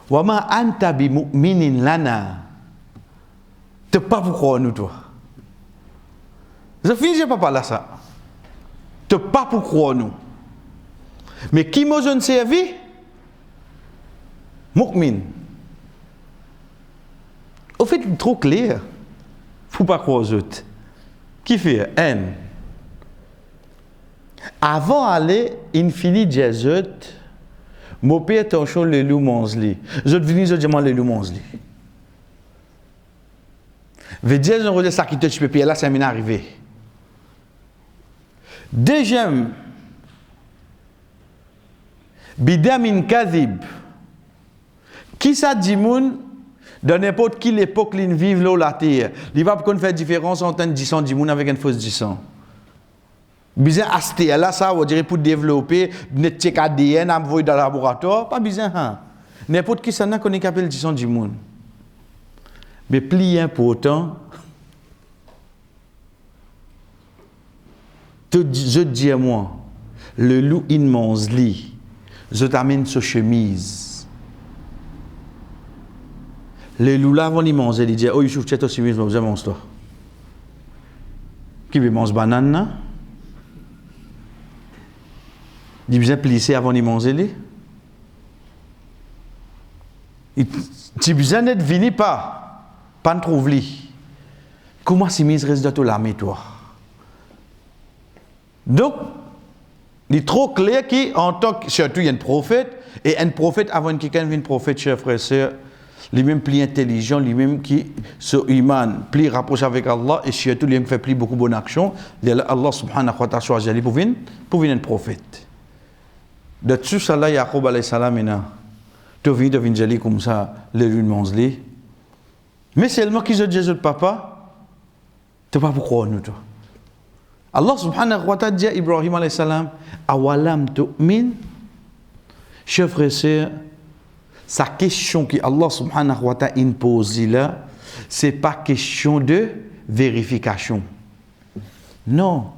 Wama anta bi mu'minin lana. Tu n'es pas pour croire nous, toi. Je finis pas par là ça. Tu n'es pas pour croire nous. Mais qui m'a jeune servi? Mu'min. Au fait, trop clair. Il ne faut pas croire aux autres. Qui fait N. Avant d'aller, infini Jésus, mon père attention le loup manzli. Je devine je demande le loup manzli. Veut dire je regarde ça qui te tu peux là ça m'est arrivé. Deuxième, bidamin kadhib. Qui ça dit moun? Dans n'importe quelle époque, ils vivent là la terre. Il va pas faire différence entre un 10 ans d'immun avec un faux 10 ans. Bizarre acheter là ça, on dirait pour développer notre check ADN, envoyer dans le laboratoire, pas bizarre hein. N'importe qui ça n'a qu'on est capable 10 ans d'immun. Mais plus important, je dis à moi, le loup immense lit, je t'amène sur chemise. Le loup là avant il mange, il dit oh Youssouf tu es aussi je vais manger toi. Qui veut manger banane? Il bien plisser avant de manger les. Tu besoin d'être vini pas ne trouve li. Comment si mise reste de tout l'armée toi? Donc il est trop clair qu'en tant que surtout il y a un prophète et un prophète avant que quelqu'un vienne prophète chers frères et sœurs. lui-même plus intelligent, lui-même qui se iman, plus rapproché avec Allah et surtout lui-même fait plus beaucoup de bonnes actions, Allah subhanahu wa ta'ala choisit lui pour venir un prophète. De tout ça là, Yaqub alayhi salam tu viens de venir comme ça, le lune manzli. Mais seulement qu'ils ont Jésus le papa, tu ne sais pas pourquoi nous toi. Allah subhanahu wa ta'ala dit à Ibrahim alayhi salam, awalam tu'min, chers frères et sœurs, sa question que Allah subhanahu wa ta'ala impose là, ce n'est pas question de vérification. Non.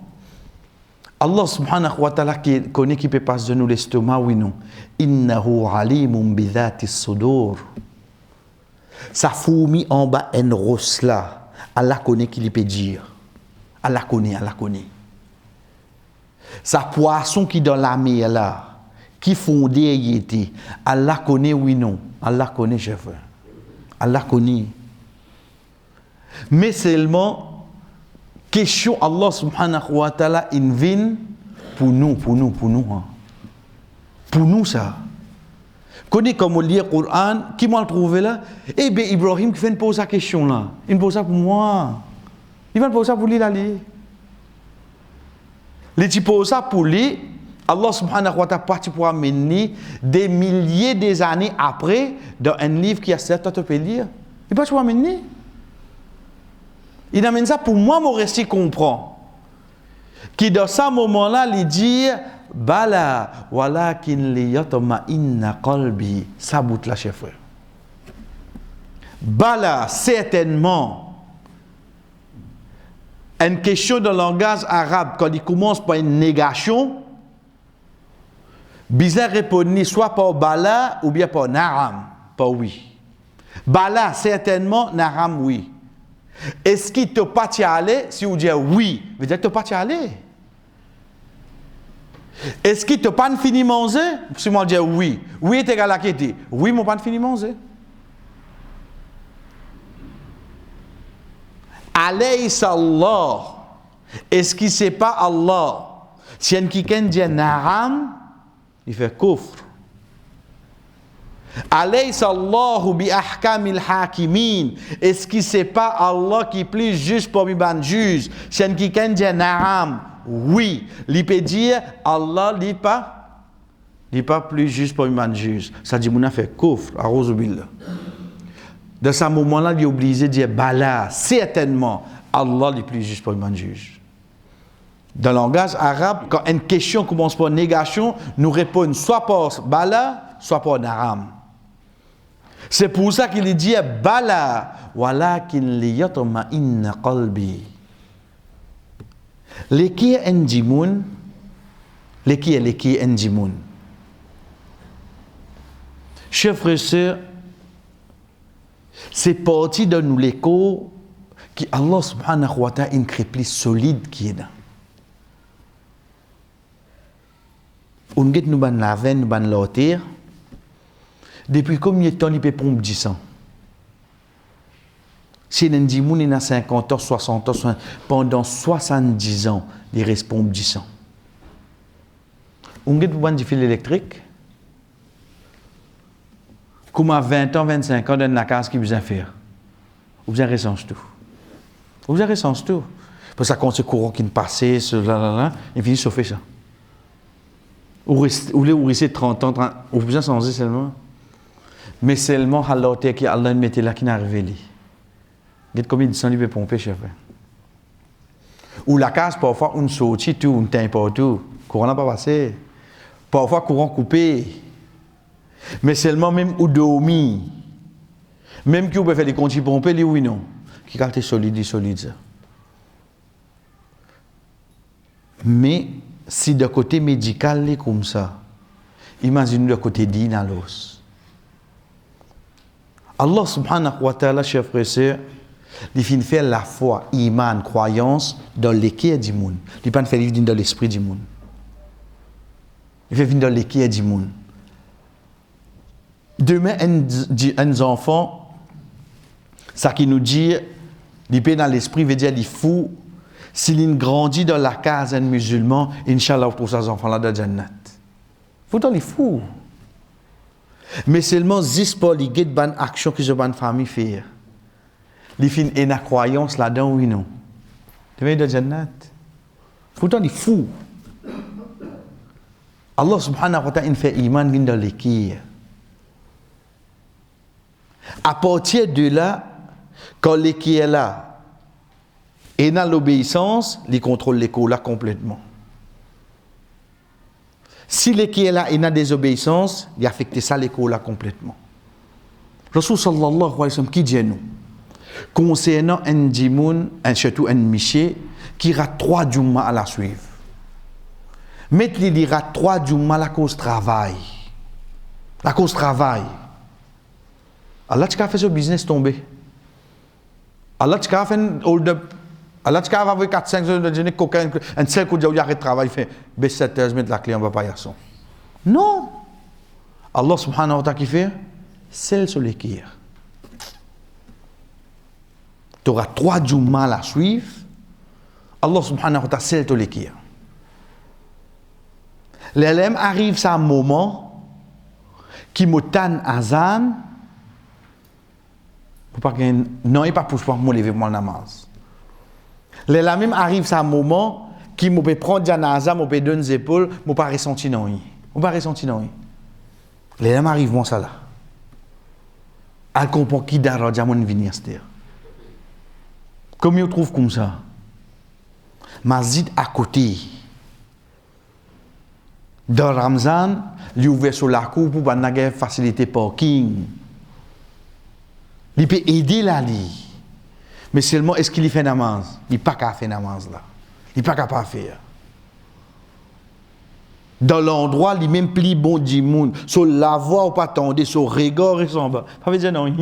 Allah subhanahu wa ta'ala qui connaît qui peut passer de nous l'estomac, oui non. Innahu alimun bidhati sudur. Sa fourmi en bas en rose là, Allah connaît qui lui peut dire. Allah connaît. Sa poisson qui dans la mer là, qui fondé y était, Allah connaît oui non. Allah connaît chef. Allah connaît. Mais seulement question Allah subhanahu wa ta'ala invite pour nous. Hein. Pour nous ça. Connais comme on lit le Coran, qui m'a trouvé là? Eh bien Ibrahim qui vient de poser la question là. Il me pose ça pour moi. Il va poser ça pour lui là. Il pose ça pour lui. Allah subhanahu wa ta'ala parti pour amener des milliers d'années après dans un livre qui a certes tu peux lire. Il va pour amener. Il amène ça pour moi, mon récit comprend. Qui dans ce moment-là, il dit Bala, walakin liyatma inna qalbi. Ça bout là, chef frère. Bala, certainement. Une question dans le langage arabe, quand il commence par une négation, bizarre répondre soit par bala ou bien par naram, par oui. Bala, certainement, naram, oui. Est-ce qu'il ne t'a pas t'y aller? Si vous dites oui, veut dire que tu n'as pas t'y aller. Est-ce qu'il ne t'a pas fini manger? Si moi je dis oui, oui est égal à qui dit? Oui, mon pas fini manger. Alaysa Allah. Est-ce qu'il ne sait pas Allah? Si un quelqu'un dit naram, il fait kufr. Alaysa Allahu bi ahkamil hakimin. Est-ce qu'il ne sait pas Allah qui est plus juste pour lui ban juge? Si un quelqu'un dit naram, oui. Il peut dire Allah n'est pas plus juste pour lui ban juge. Ça dit qu'on a fait kufr, a'udzubillah. Dans ce moment-là, il est obligé de dire bala, certainement Allah est plus juste pour lui ban juge. Dans le langage arabe, quand une question commence par négation, nous répondons soit par bala, soit par naram. C'est pour ça qu'il dit bala, walakin liyatma inna qalbi. Leki enjimun, leki enjimun. Chers frères et sœurs, c'est parti de nous l'écho qui Allah subhanahu wa ta'ala une plus solide qui est là. On get nous ban la veine, nous ban l'autir. Depuis combien de temps il peut pomper du sang? Si on dit qu'il a 50 ans, 60 ans, pendant 70 ans, il reste pompe du sang. On get ban du fil électrique. Comme à 20 ans, 25 ans, dans la case qui vous a fait. Vous avez ressenti tout. Vous avez ressenti tout. Parce que quand ce courant qui passe, il finit de chauffer ça. Ou rester 30 ans, ou vous avez changé seulement. Mais seulement à l'autre qui Allah mettait là qui n'a révélé. Regardez combien de sang il peut pomper, chef. Ou la case, parfois, on sortit tout, on teint pas tout. Le courant n'a pas passé. Parfois, courant coupé. Mais seulement même ou dormi. Même qui peut faire des comptes pomper, lui, oui, non. Qui est solide, ça. Mais si de côté médical, est comme ça, imaginez de côté d'inalos. Allah subhanahu wa ta'ala, chers frères et sœurs, il finit faire la foi, iman, croyance dans l'équerre du monde. Il ne pas faire vivre dans l'esprit du monde. Il fait vivre dans l'équerre du monde. Demain, un enfant, ça qui nous dit, il peut dans l'esprit, veut dire, il fou. S'il grandit dans la case d'un musulman, Inch'Allah, pour ces enfants-là de Jannat. Pourtant, il est fou. Mais seulement zis pas les guides ban action que je ban famille fait. Les fins et la croyance là-dedans oui non. Tu veux de Jannat. Pourtant il fou. Allah subhanahu wa ta'ala fait iman dans l'équilibre. À partir de là, quand l'équilibre est là, et dans l'obéissance, il contrôle l'écho là complètement. Si l'équilibre est là et dans la désobéissance, il affecte ça l'écho là complètement. Rasul sallallahu alayhi wa sallam qui dit nous concernant un djimoun, surtout un miché, qui a 3 djumma à la suivre. Mais il dira 3 djumma la cause travail. La cause travail. Allah tu as fait ce business tomber. Allah tu as fait un hold up. Allah tu as fait 4-5 heures de jeûne cocaïne, un seul coup de arrêt de travail fait baisse 7 heures mettre la clé en bas pas son. Non. Allah subhanahu wa ta'ala qui fait celle sur l'équilibre. Tu auras 3 djumma à suivre. Allah subhanahu wa ta'ala celle sur l'équilibre. L'élève arrive à un moment qui me tanne azan pour pas gagner non il pas pour moi lever mon namaz. L'élève même arrive à un moment qui me peut prendre janaza me peut donner les épaules me pas ressentir non on pas ressentir non l'élève arrive moi ça là elle comprend qui daraja mon venir c'est comme il trouve comme ça masjid à côté. Dans Ramzan, il ouvert sur la cour pour faire faciliter parking. Il peut aider là. Mais seulement, est-ce qu'il fait namaz? Il n'est pas qu'à faire namaz là. Il n'est pas capable de faire. Dans l'endroit, il même pli bon du monde. Sur la voie ou pas attendre, sur regard et son bas. Pas veut dire non.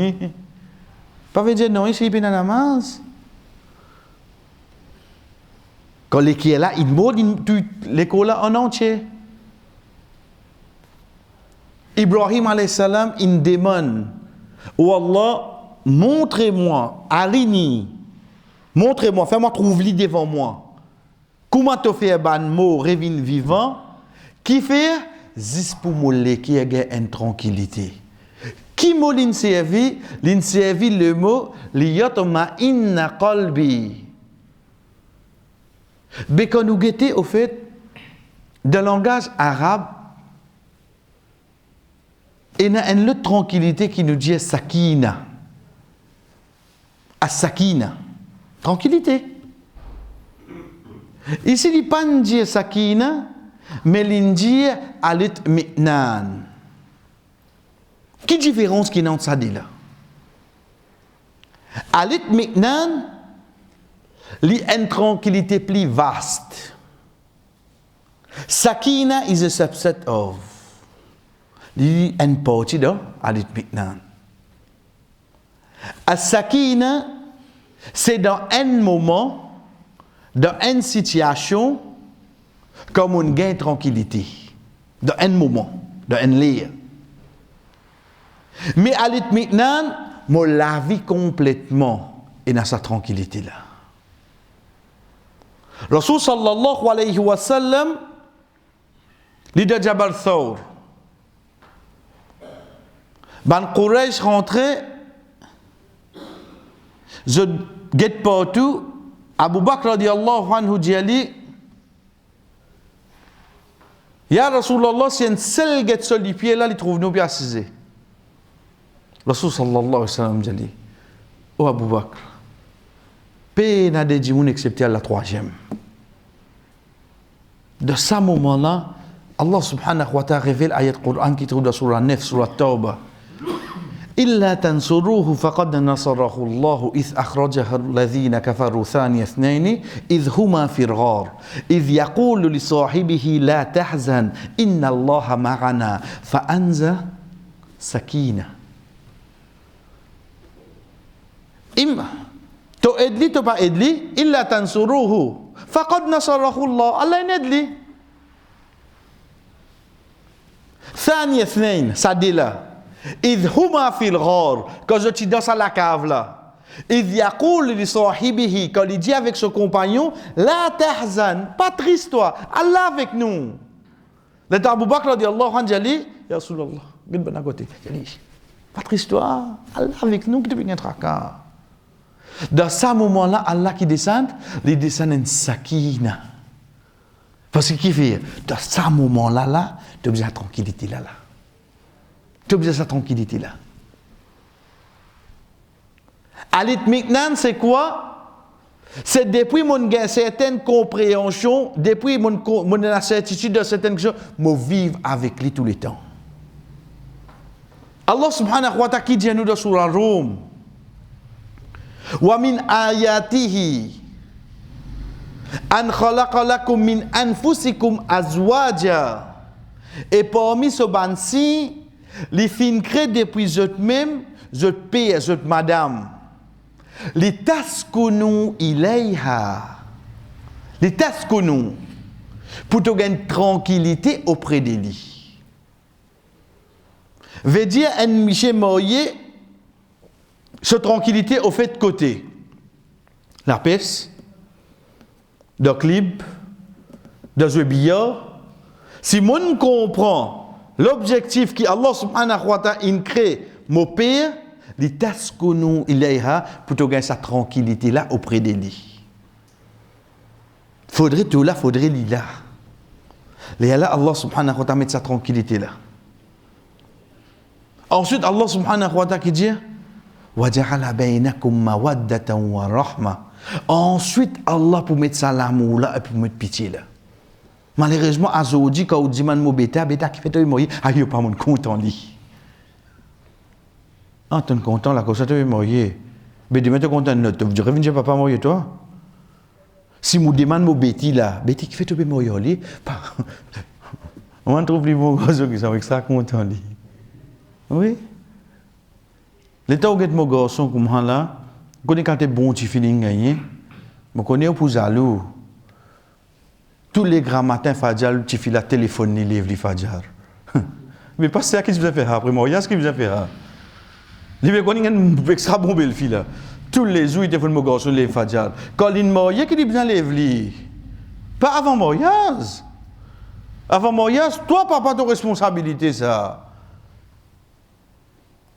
Pas veut dire non, il fait namaz. Quand l'équipe est là, il monte l'école là en entier. Ibrahim alayhi salam, il demande, oh Allah, montrez-moi, arini, montrez-moi, fais-moi trouver devant moi. Comment tu fais un mot revin vivant qui fait zis pour moller qui a une tranquillité. Qui mot l'inservi le mot liyatma inna qalbi. Mais quand nous guettons au fait, dans le langage arabe, il y a une autre tranquillité qui nous dit sakina. As-sakina. Tranquillité. Ici, il n'y a pas de dire sakina, mais il dit al-itmi'nan. Quelle différence qu'il y a entre ça et là? Al-itmi'nan, il y a une tranquillité plus vaste. Sakina is a subset of. Il y a une partie de al-itmi'nan. As-sakina, c'est dans un moment, dans une situation, comme on gagne tranquillité. Dans un moment, dans un lieu. Mais al-itmi'nan, moi la vie complètement est dans sa tranquillité-là. Rasul sallallahu alayhi wa sallam, leader Jabal Thawr, Ban Quraysh rentré, je guette partout, Abu Bakr radiallahu anhu dit, Ya Rasulallah, si un seul guette sur les pieds là, il trouve nous bien assisés. Rasul sallallahu alayhi wa sallam dit, oh Abu Bakr, paix n'a des djimoun excepté à la 3e. De ce moment-là, Allah subhanahu wa ta'ala révèle ayat Qur'an qui trouve dans surah 9, surah Tawbah. إلا تنصروه فقد نصره الله إذ أخرجه الذين كفروا ثاني اثنين إذ هما في الغار إذ يقول لصاحبه لا تحزن إن الله معنا فأنزل سكينة. إما تو إدلي تو با إدلي إلا تنصروه فقد نصره الله الله يندلي. ثاني اثنين سادلا إذ هما في الغار quand je suis dans la cave là إذ يقول لصاحبه quand il dit avec son compagnon لا تحزن pas triste toi Allah avec nous. Le Abu Bakr radiallahu anhu dit Ya Rasulallah Regarde bon à côté. Il dit, votre histoire, Allah avec nous qui devient un tracas. Dans ce moment-là, Allah qui descend, il descend en sakina. Parce que qui fait, dans ce moment-là, tu as besoin de tranquillité là. Tu as besoin de cette tranquillité là. Alit maintenant, c'est quoi? C'est depuis mon gain certaine compréhension, depuis mon certitude de certaines choses, je vivre avec lui tous les temps. Allah subhanahu wa ta'ala qui dit à nous dans Surah Rum, wa min ayatihi an khalaqa lakum min anfusikum azwaja, et parmi ce ban-ci, les fins créent depuis eux-mêmes, eux père, eux madame. Les taskunu ilayha. Les taskunu. Pour te gagner tranquillité auprès de lui. Veut dire, un Michel Moyer, cette tranquillité au fait de côté. La paix, de clip, de zebia. Si mon comprend l'objectif qui Allah subhanahu wa ta'ala crée mon père, les taskunu ilayha, pour te gagner sa tranquillité là auprès de lui. Faudrait tout là, faudrait lui là. Là, Allah subhanahu wa ta'ala met sa tranquillité là. Ensuite, Allah subhanahu wa ta'ala qui dit wa ja'ala bainakum mawaddatan wa rahma. Ensuite, Allah pour mettre ça l'amour là et pour mettre pitié là. Malheureusement, Azoudi, quand on dit man mo bêta qui fait toi mourir, aïe pas mon content lui. Ah, t'es content là, quand ça te fait mourir. Mais demain t'es content de note, tu reviens papa mourir toi. Si nous demande mon bêti là, bêti qui fait toi mourir lui, on trouve les bons gars qui sont avec ça content lui. Oui. L'état où est mon garçon comme là, quand t'es bon tu feeling gagné, me connais pour jaloux. Tous les grands matins, Fadjar, tu fais la téléphone, ni livre, Fadjar. Mais pas ça qui se faisait faire après moi, il y a ce qui faisait faire. Il y a une extra bon belle fille là. Tous les jours, il te fait mon garçon, les Fadjar. Quand il est mort, il y a qui dit bien livre. Pas avant mariage. Avant mariage, toi, papa, ton responsabilité, ça.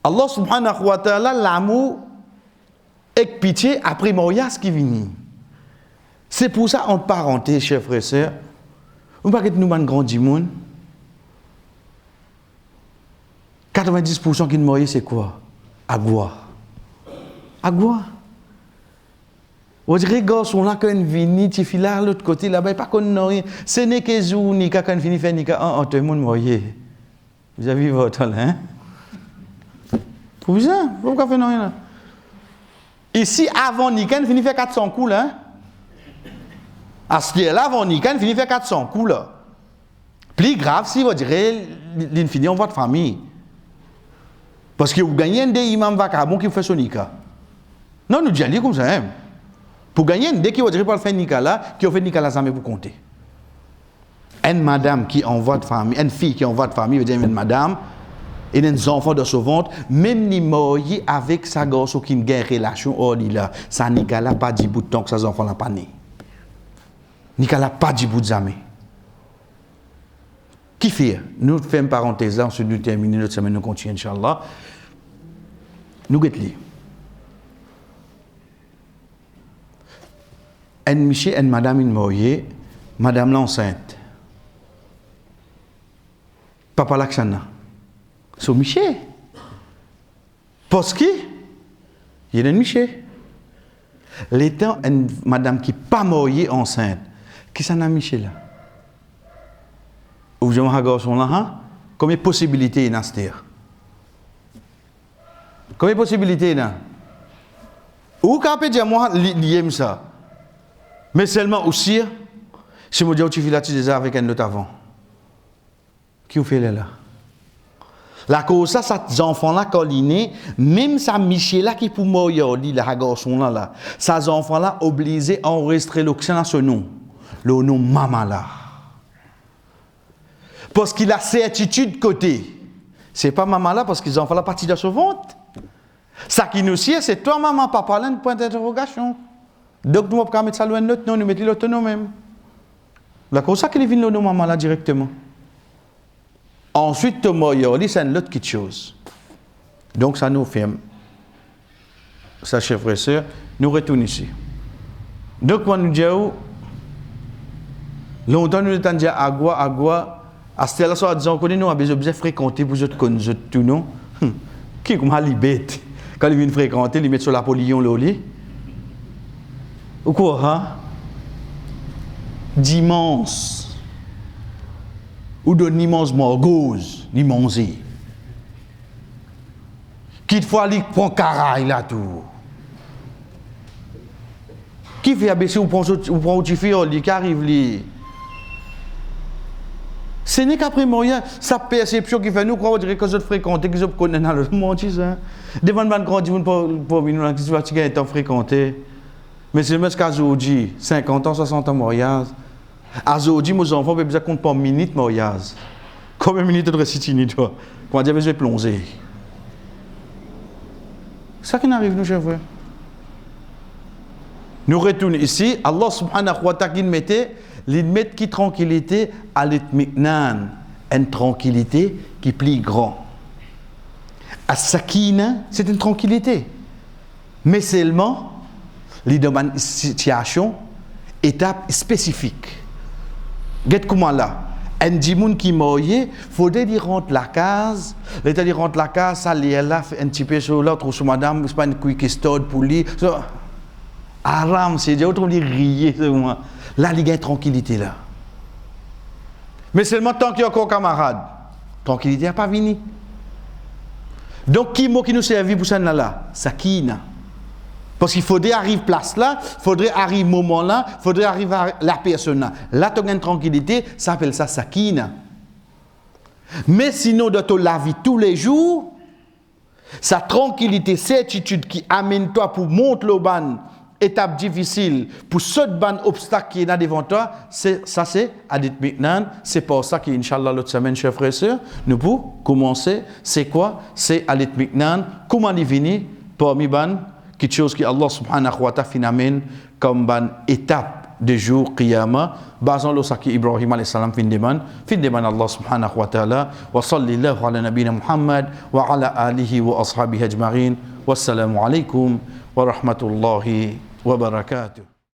Allah subhanahu wa ta'ala, l'amour et pitié après mariage qui vient. C'est pour ça, en parenté, chers frères et sœurs, on ne peut pas que nous sommes grand du monde. 90% qui nous mariés, c'est quoi? Agua. Agua. On dirait que les gars sont là quand ils viennent, tu files là, l'autre côté, là-bas, pas qu'on n'a rien. Ce n'est que jour, ni quand ils finissent faire ni quand tout le monde marié. Vous avez vu votre là, hein? Pour ça, pourquoi faire rien là? Ici, avant Nika, il finit faire 400 coups là. À ce qui est là, avant Nika, il finit faire 400 coups là. Plus grave, si vous direz, il finit en votre famille. Parce que vous gagnez des imams vacabons qui font son Nika. Non, nous disons comme ça. Hein? Pour gagner, dès qu'il va dire pas le faire Nika là, qui a fait Nika là, ça me pour compter. Une madame qui envoie de famille, une fille qui envoie de famille, veut dire une madame. Et des enfants de ce ventre, même ni marié avec sa gosse qui n'a pas relation, oh là, ça n'y a pas dit bout de temps que ses enfants n'ont pas né. N'y a pas dit bout de jamais. Qui fait? Nous faisons une parenthèse là, ensuite nous terminons notre semaine, nous continuons, Inch'Allah. Nous guettons. Un monsieur, une madame, une mariée, madame l'enceinte. Papa l'akshana. C'est Michel. Parce que, il y a un Michel. L'étant, une madame qui n'est pas mariée enceinte, qui s'en a Michel là? Ou je me garçon là, combien de possibilités il y a dans ce terre? Combien de possibilités il y a? Ou quand on dire moi, j'aime ça. Mais seulement aussi, si je dis que tu fais là, tu déjà avec un autre avant. Qui vous fait là? La cause ça, ces enfants-là, quand ils naissent, même ça Michel-là qui pour mourir, la garçon-là, ces enfants-là obligés à enregistrer l'oxygène à ce nom. Le nom maman-là. Parce qu'il a certitude côté. C'est pas maman-là parce que les enfants-là partent de ce ventre. Ça qui nous sert, c'est toi, maman, papa, là, un point d'interrogation. Donc nous ne pouvons pas mettre ça loin de notre nom, nous mettons l'autre nom même. La cause ça qu'il vient le nom maman-là directement. Ensuite, Tomoyoli, c'est une autre petite chose. Donc, ça nous fait, ça, chers frères et sœurs, nous retournons ici. Donc, on nous dit, longtemps, nous avons dit, agua, à ce là, ça disant, nous avons besoin de fréquenter pour nous connaître tout, non? Qui est comme les bêtes? Quand ils viennent fréquenter, ils mettent sur la polion, l'oli. Ou quoi, hein? D'immense. Ou d'un immense morgose, l'immense. Qui fois il prend caraï là tout. Qui fait abaisser ou prend au tiffioli qui arrive li. Ce n'est qu'après moyen, sa perception qui fait nous croire que vous fréquentez, que vous connaissez dans le monde, ça. Devant le grand monde pour venir dans la situation qui est fréquenté. Mais c'est même ce qu'aujourd'hui, 50 ans, 60 ans mariage. Aujourd'hui, mes enfants peuvent compter par minute mariage. Combien de minutes de réciter, toi? Quand on dit, je vais plonger. C'est ça qui arrive, nous, chers frères. Nous retournons ici. Allah subhanahu wa ta'ala mettait l'idmet qui tranquillité à l'itmiknan. Une tranquillité qui plie grand. As-sakina, c'est une tranquillité. Mais seulement, il demande une situation, étape spécifique. Regarde comment là. Un dimoun qui moye, faudrait dire rentre la case. L'état dire rentre la case, ça l'est là, un petit peu sur l'autre, sur madame, c'est pas une couille qui stode pour lui. Aram, c'est dire, autrement dire rier, c'est moi. Là, il y a une tranquillité là. Mais seulement tant qu'il y a encore camarade, tranquillité n'a pas fini. Donc, qui mot qui nous servit pour ça là? Sakina. Parce qu'il faudrait arriver place là, il faudrait arriver moment là, il faudrait arriver à la personne là. Là, tu as une tranquillité, ça s'appelle ça sakina. Mais sinon, dans la vie tous les jours, sa tranquillité, certitude qui amène toi pour monter le ban, étape difficile, pour ce ban obstacle qui est là devant toi, ça c'est Adit Miknan. C'est pour ça qu'Inch'Allah, l'autre semaine, chers frères et sœurs, nous pouvons commencer. C'est quoi? C'est Adit Miknan. Comment il vient parmi ban? Quelque chose que Allah subhanahu wa ta'ala finamène comme une étape de jour qiyamah basant le saki Ibrahim alayhi salam fin deman Allah subhanahu wa ta'ala wa sallallahu ala nabina Muhammad wa ala alihi wa ashabihi ajma'in wassalamu alaikum wa rahmatullahi wa barakatuh.